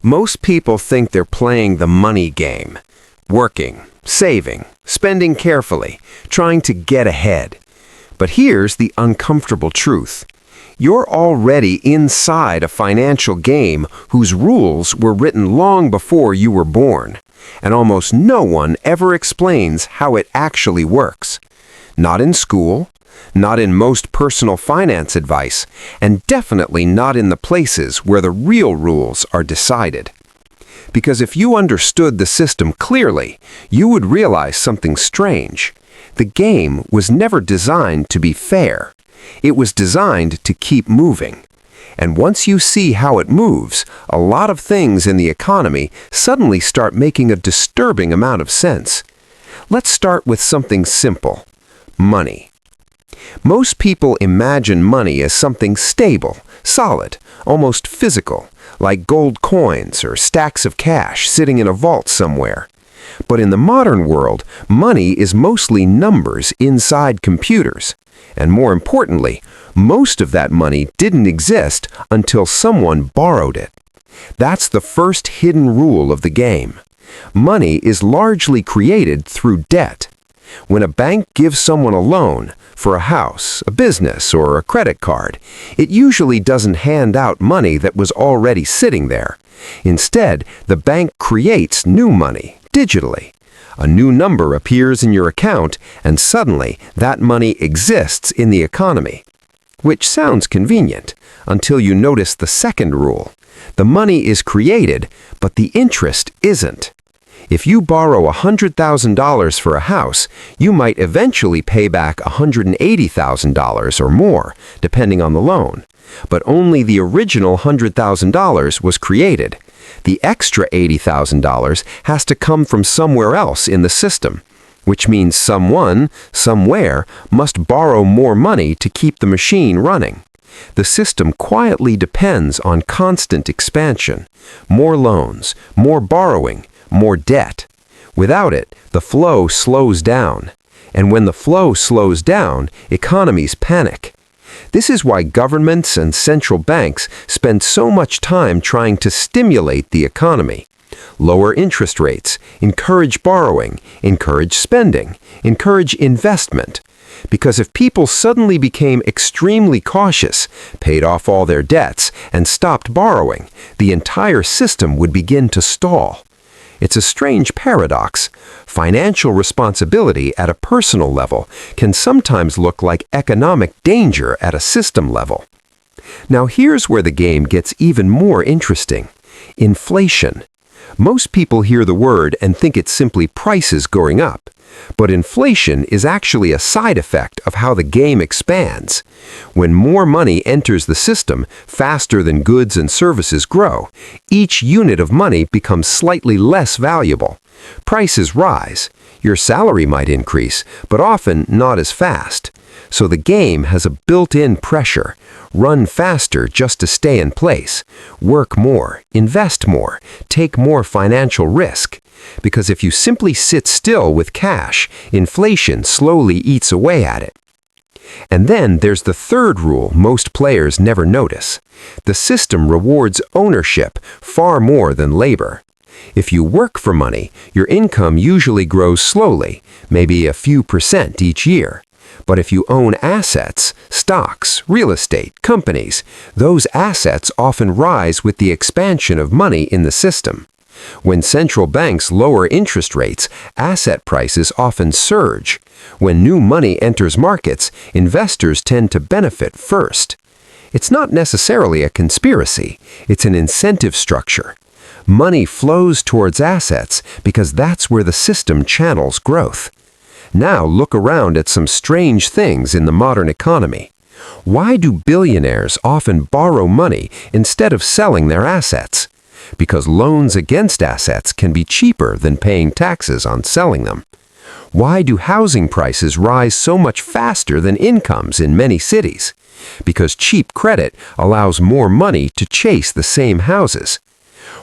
Most people think they're playing the money game, working, saving, spending carefully, trying to get ahead. But here's the uncomfortable truth. You're already inside a financial game whose rules were written long before you were born, and almost no one ever explains how it actually works. Not in school, not in most personal finance advice, and definitely not in the places where the real rules are decided. Because if you understood the system clearly, you would realize something strange. The game was never designed to be fair. It was designed to keep moving. And once you see how it moves, a lot of things in the economy suddenly start making a disturbing amount of sense. Let's start with something simple: money. Most people imagine money as something stable, solid, almost physical, like gold coins or stacks of cash sitting in a vault somewhere. But in the modern world, money is mostly numbers inside computers. And more importantly, most of that money didn't exist until someone borrowed it. That's the first hidden rule of the game. Money is largely created through debt. When a bank gives someone a loan, for a house, a business, or a credit card, it usually doesn't hand out money that was already sitting there. Instead, the bank creates new money, digitally. A new number appears in your account, and suddenly that money exists in the economy. Which sounds convenient, until you notice the second rule. The money is created, but the interest isn't. If you borrow $100,000 for a house, you might eventually pay back $180,000 or more, depending on the loan. But only the original $100,000 was created. The extra $80,000 has to come from somewhere else in the system, which means someone, somewhere, must borrow more money to keep the machine running. The system quietly depends on constant expansion, more loans, more borrowing, more debt. Without it, the flow slows down. And when the flow slows down, economies panic. This is why governments and central banks spend so much time trying to stimulate the economy. Lower interest rates, encourage borrowing, encourage spending, encourage investment. Because if people suddenly became extremely cautious, paid off all their debts, and stopped borrowing, the entire system would begin to stall. It's a strange paradox. Financial responsibility at a personal level can sometimes look like economic danger at a system level. Now here's where the game gets even more interesting. Inflation. Most people hear the word and think it's simply prices going up. But inflation is actually a side effect of how the game expands. When more money enters the system faster than goods and services grow, each unit of money becomes slightly less valuable. Prices rise. Your salary might increase, but often not as fast. So the game has a built-in pressure. Run faster just to stay in place. Work more, invest more, take more financial risk. Because if you simply sit still with cash, inflation slowly eats away at it. And then there's the third rule most players never notice. The system rewards ownership far more than labor. If you work for money, your income usually grows slowly, maybe a few % each year. But if you own assets, stocks, real estate, companies, those assets often rise with the expansion of money in the system. When central banks lower interest rates, asset prices often surge. When new money enters markets, investors tend to benefit first. It's not necessarily a conspiracy, it's an incentive structure. Money flows towards assets because that's where the system channels growth. Now look around at some strange things in the modern economy. Why do billionaires often borrow money instead of selling their assets? Because loans against assets can be cheaper than paying taxes on selling them. Why do housing prices rise so much faster than incomes in many cities? Because cheap credit allows more money to chase the same houses.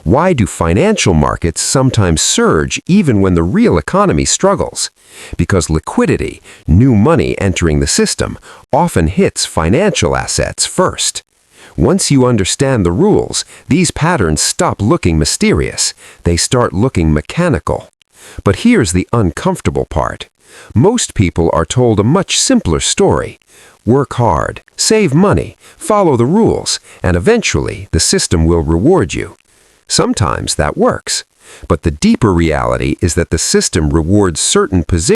Why do financial markets sometimes surge even when the real economy struggles? Because liquidity, new money entering the system, often hits financial assets first. Once you understand the rules, these patterns stop looking mysterious. They start looking mechanical. But here's the uncomfortable part. Most people are told a much simpler story. Work hard, save money, follow the rules, and eventually the system will reward you. Sometimes that works. But the deeper reality is that the system rewards certain positions